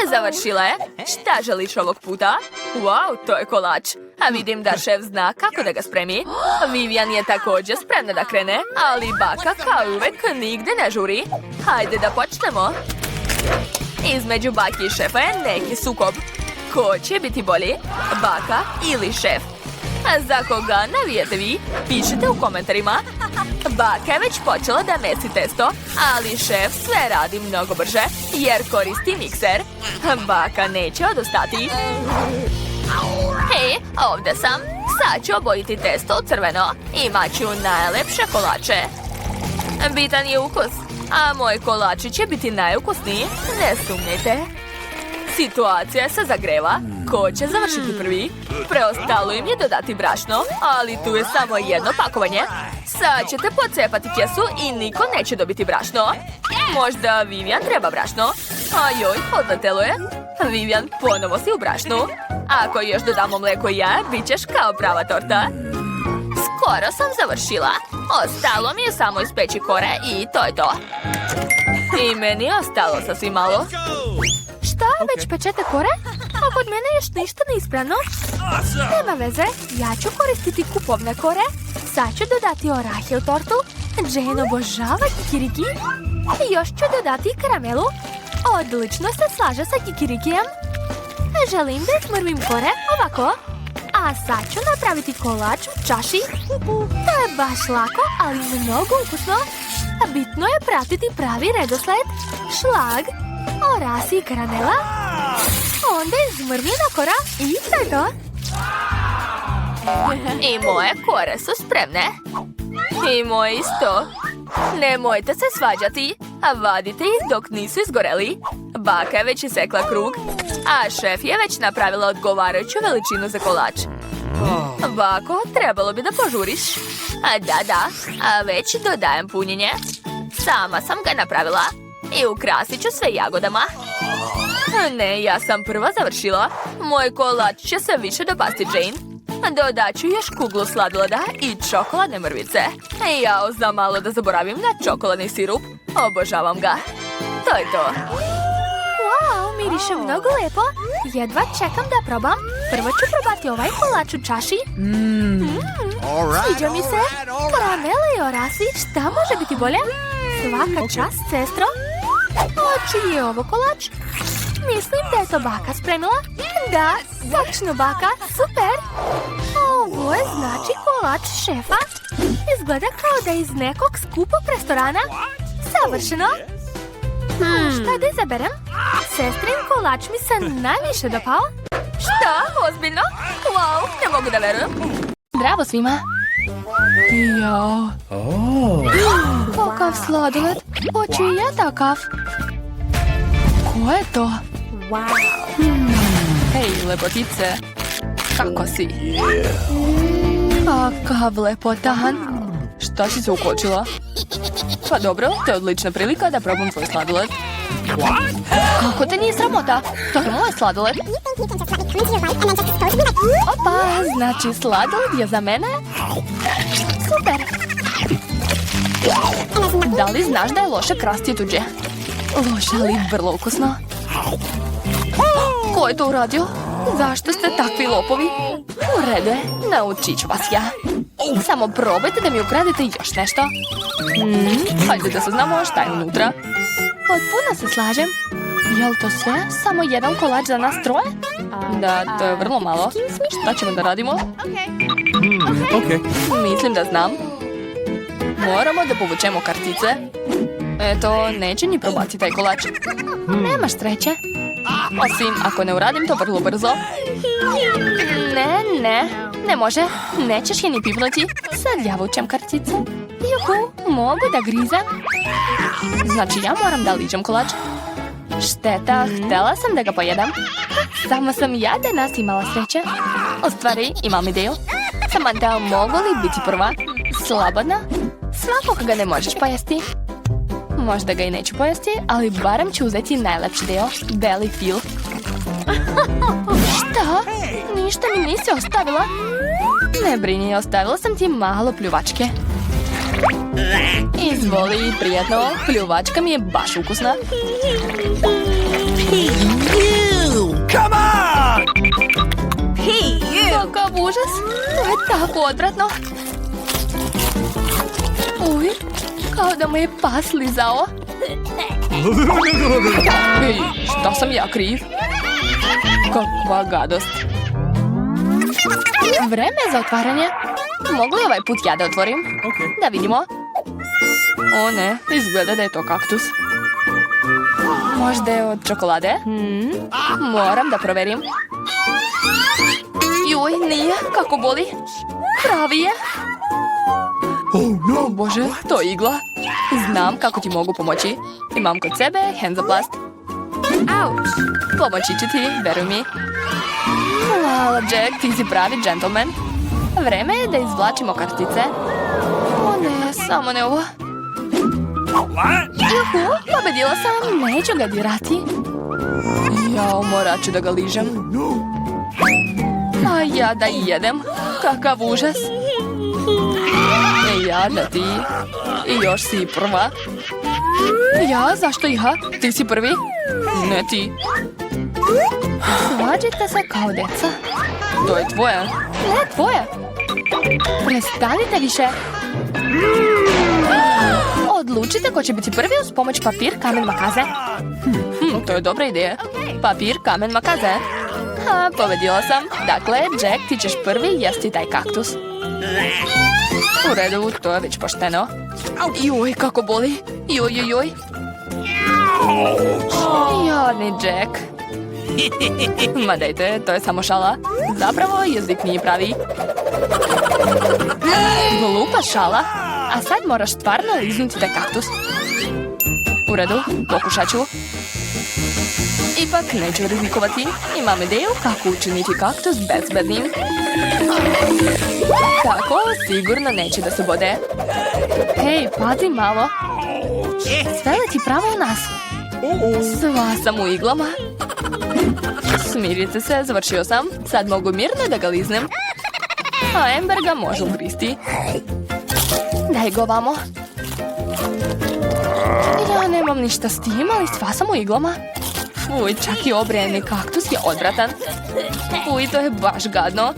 Završila je. Šta želiš ovog puta? Wow, to je kolač. A vidim da šef zna kako da ga spremi. Vivian je također spremna da krene, ali baka kao uvek nigde ne žuri. Hajde da počnemo. Između baki i šefa je neki sukob. Ko će biti bolji? Baka ili šef? A za koga navijete vi? Pišite u komentarima. Baka je već počela da mesi testo, ali šef sve radi mnogo brže jer koristi mikser. Baka neće odustati. Hej, ovdje sam. Sad ću obojiti testo u crveno. Imat ću najlepše kolače. Bitan je ukus, a moji kolači će biti najukusniji, ne sumnjajte. Situacija se zagreva. Ko će završiti prvi? Preostalo im je dodati brašno, ali tu je samo jedno pakovanje. Sad ćete pocepati kesu i niko neće dobiti brašno. Možda Vivian treba brašno? A joj, odletelo je. Vivian, ponovo si u brašnu. Ako još dodamo mleko i jaja, bit ćeš kao prava torta. Skoro sam završila. Ostalo mi je samo ispeći kore i to je to. I meni je ostalo sasvim malo. Šta, već pečete kore? A kod mene još ništa neispravno. Nema veze, ja ću koristiti kupovne kore. Sad ću dodati orahe u tortu. Jane obožava kikiriki. I još ću dodati karamelu. Odlično se slaže sa kikirikijem. Želim da smrvim kore ovako. A sad ću napraviti kolač u čaši. To je baš lako, ali mnogo ukusno. Bitno je pratiti pravi redosled. Šlag, orasi i karamela. Onda izmrvljena kora i to je to. I moje kore su spremne. I moje isto. Nemojte se svađati, a vadite ih dok nisu izgoreli. Baka je već isekla krug, a šef je već napravila odgovarajuću veličinu za kolač. Bako, trebalo bi da požuriš. A da, a već dodajem punjenje. Sama sam ga napravila i ukrasit ću sve jagodama. Ne, ja sam prva završila. Moj kolač će se više dopasti Jane. Dodat ću još kuglu sladoleda i čokoladne mrvice. Jao, za malo da zaboravim na čokoladni sirup. Obožavam ga. To je to. Wow, miriše mnogo lepo. Jedva čekam da probam. Prvo ću probati ovaj kolač u čaši. Sviđa mi se. Karamele i orasi, šta može biti bolje? Svaka čast, sestro. A čiji je ovo kolač? Mislim da je to baka spremila. Da, točno baka, super. Ovo je znači kolač šefa. Izgleda kao da je iz nekog skupog restorana. Savršeno. Šta da izaberem? Sestrin kolač mi se najviše dopao. Šta? Ozbiljno? Wow, ne mogu da verujem. Bravo svima. Jao. Kakav sladoled. Hoću i ja takav. Ko je to? Hej, lepotice. Kako si? Kakav lepotan. Šta si se ukočila? Pa dobro, to je odlična prilika da probam tvoj sladoled. Kako te nije sramota? To je moj sladoled. Opa, znači sladoled je za mene? Super. Da li znaš da je loše krasti tuđe? Loše, ali vrlo ukusno. Ko je to uradio? Zašto ste takvi lopovi? U redu je, naučit ću vas ja. Samo probajte da mi ukradete još nešto. Hajde da saznamo šta je unutra. Potpuno se slažem. Jel to sve? Samo jedan kolač za nas troje? Da, to je vrlo malo. Šta ćemo da radimo? Mislim da znam. Moramo da povučemo kartice. Eto, neće ni probati taj kolač. Nemaš sreće. Osim ako ne uradim to vrlo brzo. Ne može. Nećeš je ni pipnuti. Sad ja vučem kartice. Juhu, mogu da grizem. Znači ja moram da liđem kolač. Šteta, htjela sam da ga pojedam. Samo sam ja danas imala sreće. U stvari, imam ideju. Samantha, mogu li biti prva? Slobodno. Svakog ga ne možeš pojesti. Možda ga i neću pojesti, ali barem ću uzeti najlepši deo, beli fil. Šta? Ništa mi nisi ostavila? Ne brini, ostavila sam ti malo pljuvačke. Izvoli, prijatno, pljuvačka mi je baš ukusna. Come on! Kakav užas. To je tako odvratno. Uj, kao da mu je pas lizao. Ej, šta sam ja kriv? Kakva gadost. Vreme za otvaranje. Mogu li ovaj put ja da otvorim? Da vidimo. O ne, izgleda da je to kaktus. Možda je od čokolade? Moram da proverim. Juj, nije, kako boli. Pravi je. O Bože, to je igla. Znam kako ti mogu pomoći. Imam kod sebe Hansaplast. Pomoći ću ti, veruj mi. Hvala, Jack, ti si pravi džentlmen. Vreme je da izvlačimo kartice. O ne, samo ne ovo. Juhu, pobedila sam, neću ga dirati. Jao, morat ću da ga ližem. A ja da jedem, kakav užas. Ja da ti. I još si prva. Ja, zašto ja? Ti si prvi? Ne ti. Svađajte se kao djeca. To je tvoje. Ne, tvoje. Prestanite više. Odlučite ko će biti prvi uz pomoć papir, kamen, makaze. To je dobra ideja. Papir, kamen, makaze. Pobedila sam. Dakle, Jack, ti ćeš prvi jesti taj kaktus. U redu, to je već pošteno. Joj, kako boli. Joj. Jadni Jack. Ma dajte, to je samo šala. Zapravo, jezik nije pravi. Glupa šala. A sad moraš stvarno liznuti taj kaktus. U redu, pokušat ću. Ipak neću rizikovati. Imam ideju kako učiniti kaktus bezbednim. Tako sigurno neće da se bode. Hej, pazi malo. Sve leti pravo u nas. Sva sam u iglama. Smirite se, završio sam. Sad mogu mirno da ga liznem. A Amber ga može ugristi. Daj go vamo. Ja nemam ništa s tim, ali sva sam u iglama. Fuj, čak i obrejeni kaktus je odvratan. Fuj, to je baš gadno.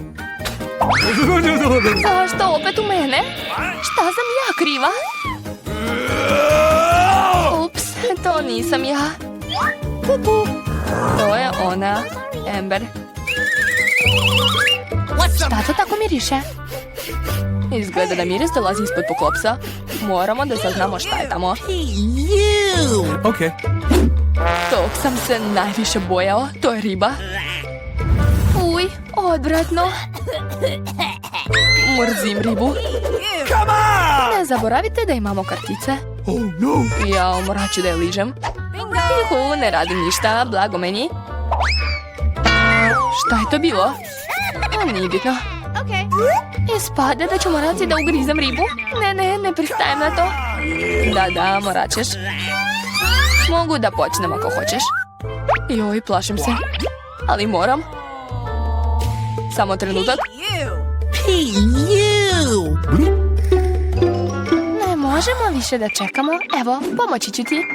Zašto opet u mene? Šta sam ja kriva? Ups, to nisam ja. To je ona, Amber. Šta to tako miriše? Izgleda da miris dolazi ispod poklopca. Moramo da saznamo šta je tamo. Okay. Tog sam se najviše bojao. To je riba. Uj, odvratno. Mrzim ribu. Ne zaboravite da imamo kartice. Oh no. Ja morat ću da je ližem. Juhu, ne radim ništa, blago meni. Šta je to bilo? Nije bitno. Ispada da ću morati da ugrizem ribu. Ne pristajem na to. Da, morat ćeš. Mogu da počnem ako hoćeš. Joj, plašim se. Ali moram. Samo trenutak. Ne možemo više da čekamo. Evo, pomoći ću ti.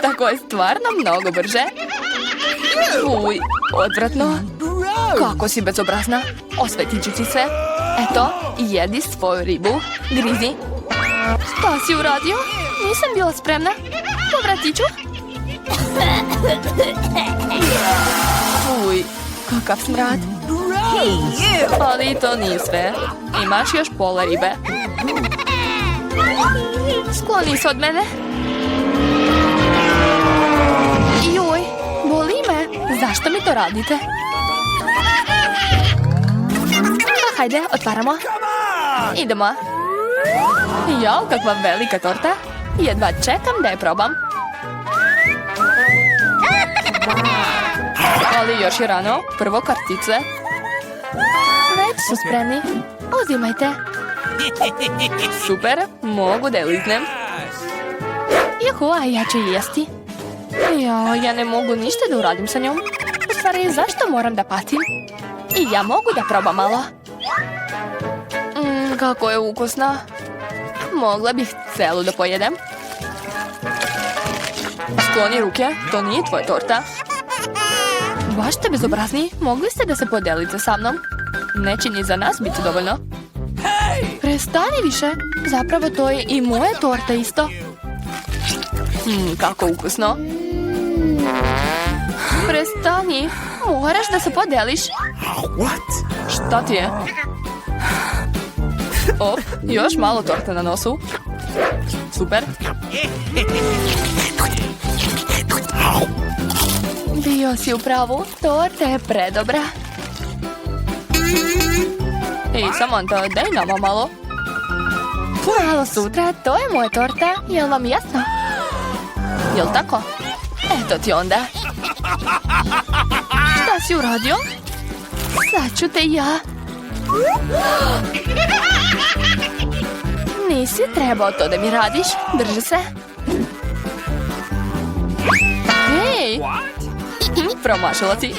Tako je stvarno mnogo brže. Uj, odvratno. Kako si bezobrazna. Osvetit ću ti se. Eto, jedi svoju ribu. Grizi. Šta si uradio? Nisam bila spremna. Povratit ću. Uj, kakav smrad. Ali to nije sve. Imaš još pola ribe. Skloni se od mene. Joj, boli me. Zašto mi to radite? Hajde, otvaramo. Idemo. Jao, kakva velika torta. Jedva čekam da je probam. Ali još je rano. Prvo kartice. Već su spremni. Uzimajte. Super, mogu da je liznem. Juhu, a ja ću jesti. Jao, ja ne mogu ništa da uradim sa njom. U stvari, zašto moram da patim? I ja mogu da probam malo. Kako je ukusna. Mogla bih celu da pojedem. Skloni ruke, to nije tvoja torta. Baš ste bezobrazni, mogli ste da se podelite sa mnom. Neće ni za nas biti dovoljno. Prestani više. Zapravo to je i moja torta isto. Kako ukusno. Prestani, moraš da se podeliš. What? Šta ti je? Op, još malo torte na nosu. Super. Bio si u pravu, torta je predobra. Ej, Samantha, daj nama malo. Malo sutra, to je moja torta. Jel vam jasno? Jel tako? Eto ti onda. Šta si uradio? Sad ću te ja. Nisi trebao to da mi radiš. Drži se. Hej! Promašila si.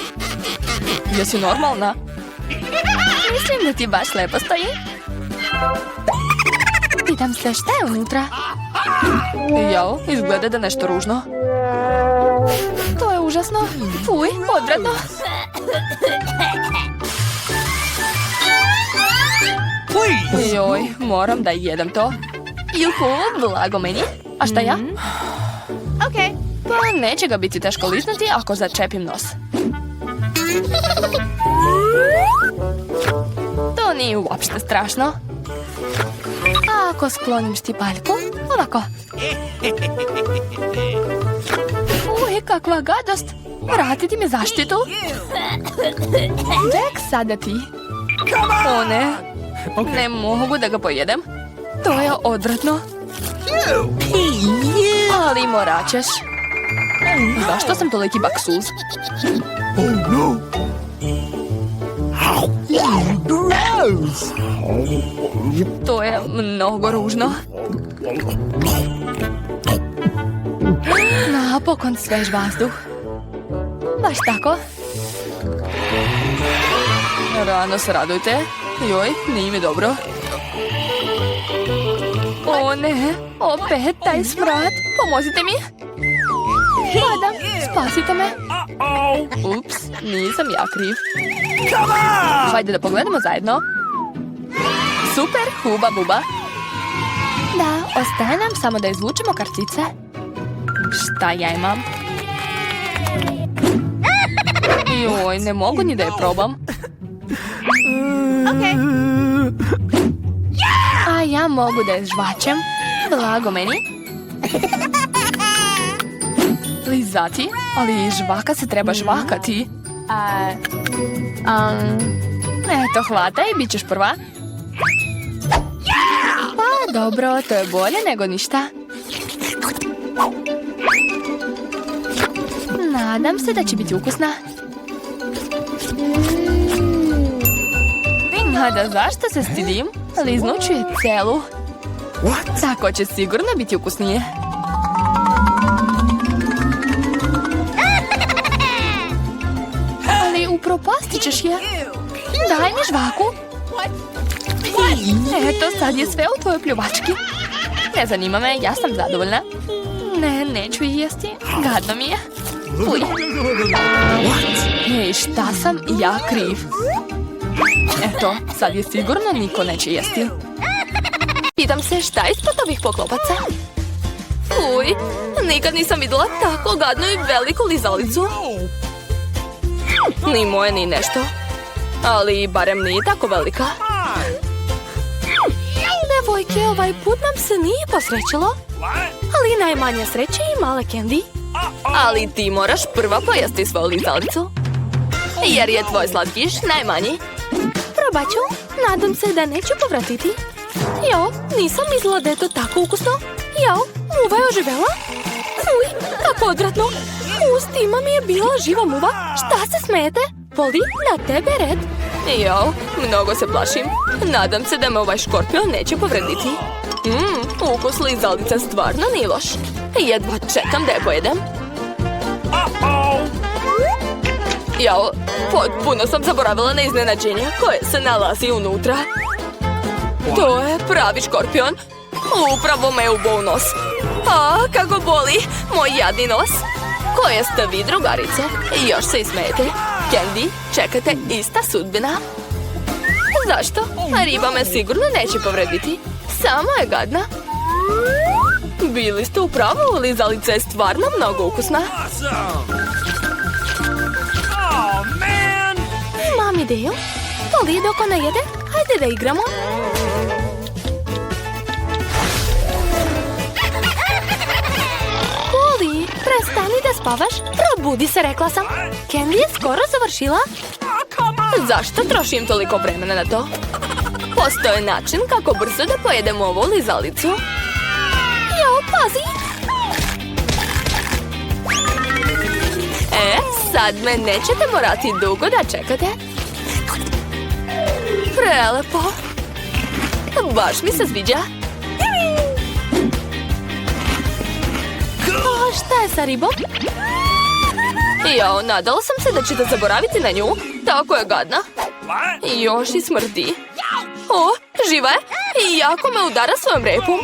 Jesi normalna? Mislim da ti baš lepo stoji. Pitam se šta je unutra. Jao, izgleda da nešto ružno. To je užasno. Fuj, odvratno. Please. Joj, moram da jedem to. Juhu, blago meni. A šta ja? Ok. Pa neće ga biti teško liznati ako začepim nos. To nije uopšte strašno. A ako sklonim štipaljku, ovako. Uj, kakva gadost. Vratiti mi zaštitu. Tek sada ti. O ne, ne mogu da ga pojedem. To je odvratno. Ali morat ćeš. Zašto sam toliki baksuz? Oh no. Gross. To je mnogo ružno. Napokon svež vazduh. Baš tako. Rano se radujte. Joj, nije mi dobro. O ne, opet taj smrad. Pomozite mi. Padam, spasite me. Ups, nisam ja kriv. Hajde da pogledamo zajedno. Super, huba buba. Da, ostaje nam samo da izvučemo kartice. Šta ja imam? Joj, ne mogu ni da je probam. A ja mogu da je žvačem. Blago meni. Lizati, ali žvaka se treba žvakati. Eto, hvataj, bit ćeš prva. Pa dobro, To je bolje nego ništa. nadam se da će biti ukusna. Mada zašto se stidim? Liznuću je celu. What? Tako će sigurno biti ukusnije. Ali upropastit ćeš je. Daj mi žvaku. Eto, sad je sve u tvojoj pljuvački. Ne zanima me, ja sam zadovoljna. Ne, neću je jesti. Gadno mi je. Uj. Ej, šta sam ja kriv? Eto, sad je sigurno niko neće jesti. Pitam se šta je ispod ovih poklopaca? Uj, nikad nisam vidjela tako gadnu i veliku lizalicu. Ni moje, ni nešto. Ali barem nije tako velika. Devojke, ovaj put nam se nije posrećilo. Ali najmanje sreće i male Candy. Ali ti moraš prva pojesti svoju lizalicu. Jer je tvoj slatkiš najmanji. Probat ću. Nadam se da neću povratiti. Jo, nisam mislila da je to tako ukusno. Jo, muva je oživela. Uj, kako odvratno. U ustima mi je bila živa muva. Šta se smijete? Poli, na tebe red. Jo, mnogo se plašim. Nadam se da me ovaj škorpion neće povrediti. Ukus lizalice stvarno nije loš. Jedva čekam da je pojedem. Jao, potpuno sam zaboravila na iznenađenje koje se nalazi unutra. To je pravi škorpion. Upravo me ubao u nos. A, kako boli, moj jadni nos. Koje ste vi, drugarice? Još se ismejete. Candy, čekate ista sudbina. Zašto? Riba me sigurno neće povrediti. Samo je gadna. Bili ste u pravu, lizalica je stvarno mnogo ukusna. Oh man! Imam ideju. Poli, dok ona jede, hajde da igramo. Poli, prestani da spavaš. Probudi se, rekla sam. Candy je skoro završila. Zašto trošim toliko vremena na to? Postoje način kako brzo da pojedemo ovu lizalicu. Jo, pazi. Sad me nećete morati dugo da čekate. Prelepo. Baš mi se sviđa. A šta je sa ribom? Jao, nadala sam se da ćete zaboraviti na nju. Tako je gadna. Još i smrdi. O, živa je i jako me udara svojom repom.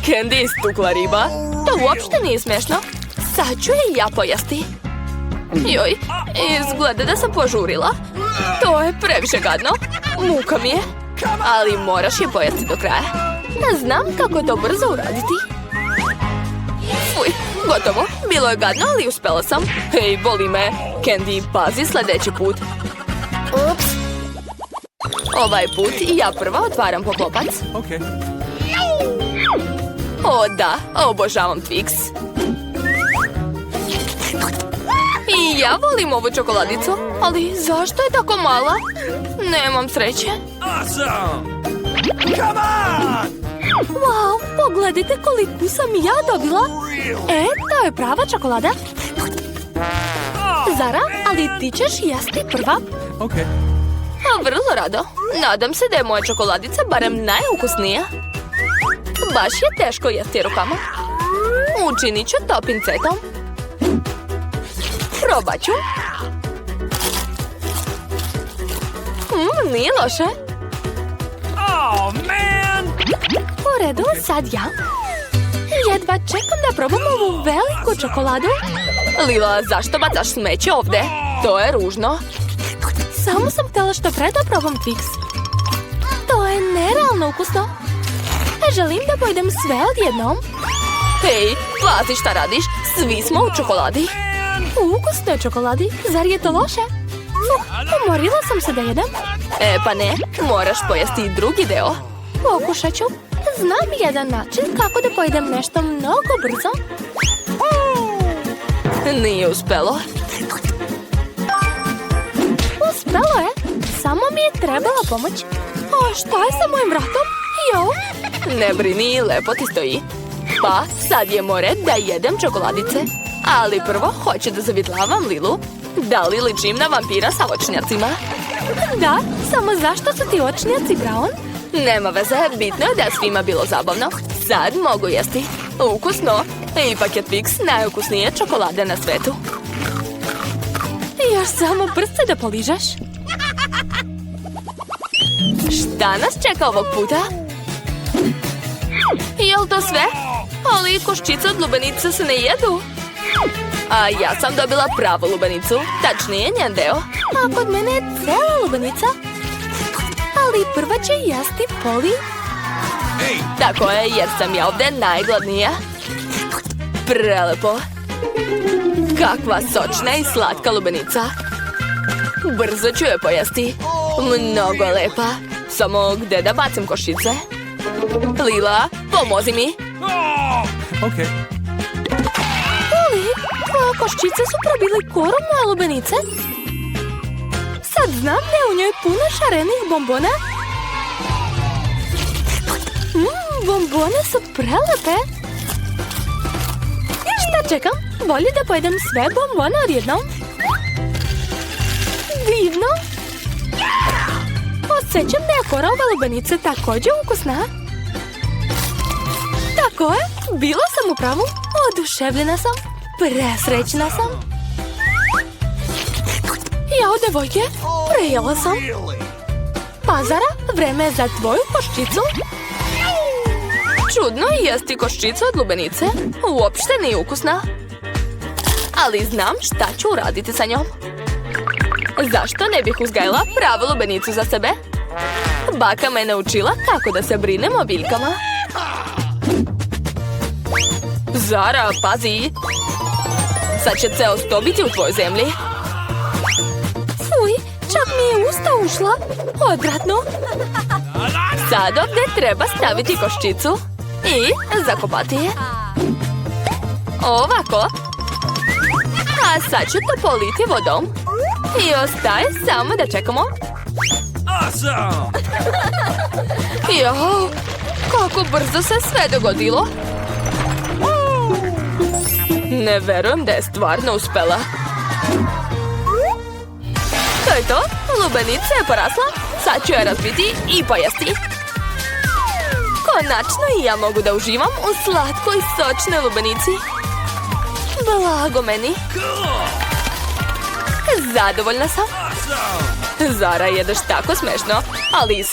Candy istukla riba. To uopšte nije smiješno. Sad ću je ja pojesti. Joj, izgleda da sam požurila. To je previše gadno. Muka mi je. Ali moraš je pojesti do kraja. Znam kako to brzo uraditi. Fuj, gotovo. Bilo je gadno, ali uspela sam. Hej, boli me. Candy, pazi sljedeći put. Ups. Ovaj put ja prva otvaram poklopac. Okay. O da, obožavam Twix. I ja volim ovu čokoladicu, ali zašto je tako mala? Nemam sreće. Awesome! Come on! Wow, pogledajte koliko sam ja dobila. To je prava čokolada. Zara, ali ti ćeš jesti prva. Okay. A vrlo rado. Nadam se da je moja čokoladica barem najukusnija. Baš je teško jesti rukama. Učinit ću to pincetom. Probat ću. Nije loše. Oh, man! U redu, sad ja. Jedva čekam da probam ovu veliku čokoladu. Lila, zašto bacaš smeće ovdje? To je ružno. Samo sam htjela što pre da probam Twix. To je nerealno ukusno. Želim da pojedem sve odjednom. Hej, pazi šta radiš. Svi smo u čokoladi. U ukusnoj čokoladi, zar je to loše? Umorila sam se da jedem. Pa ne, moraš pojesti i drugi deo. Pokušat ću. Znam jedan način kako da pojedem nešto mnogo brzo. Nije uspelo. Uspelo je. Samo mi je trebala pomoć. A šta je sa mojim vratom? Jo? Ne brini, lepo ti stoji. Pa, sad je more da jedem čokoladice. Ali prvo hoću da zavitlavam Lilu. Da li ličim na vampira sa očnjacima? Da, samo zašto su ti očnjaci brown? Nema veze, bitno je da je svima bilo zabavno. Sad mogu jesti. Ukusno. Ipak je Twix najukusnije čokolade na svetu. Još samo prste da poližeš. Šta nas čeka ovog puta? Jel to sve? Ali koščice od lubenice se ne jedu. A ja sam dobila pravu lubenicu, tačnije njen deo. A kod mene je cela lubenica. Ali prva će jesti Poli. Tako je, jer sam ja ovdje najgladnija. Prelepo. Kakva sočna i slatka lubenica. Brzo ću je pojesti. Mnogo lepa. Samo gdje da bacim koščice? Lila, pomozi mi. Okay. Poli, tvoje koščice su probili koru moje lubenice. Sad znam da je u njoj puno šarenih bombona. Bombone su prelepe. Šta čekam? Bolje da pojedem sve bombone odjednom. Divno. Osjećam da je kora ove lubenice također ukusna. Tako je, bila sam u pravu. Oduševljena sam. Presrećna sam. Jao, devojke, prejela sam. Pa Zara, vreme je za tvoju koščicu. Čudno je jesti koščicu od lubenice. Uopšte nije ukusna. Ali znam šta ću uraditi sa njom. Zašto ne bih uzgajala pravu lubenicu za sebe? Baka me naučila kako da se brinem o biljkama. Zara, pazi. Sad će ceo sto biti u tvojoj zemlji. Fuj, čak mi je usta ušla. Odvratno. Sad ovdje treba staviti koščicu i zakopati je. Ovako. A sad ću to politi vodom. I ostaje samo da čekamo. Awesome! Jao, kako brzo se sve dogodilo. Ne verujem da je stvarno uspela. To je to, lubenica je porasla. Sad ću je razbiti i pojesti. Konačno i ja mogu da uživam u slatkoj sočnoj lubenici. Blago meni. Zadovoljna sam. Zara, jedeš tako smešno, ali i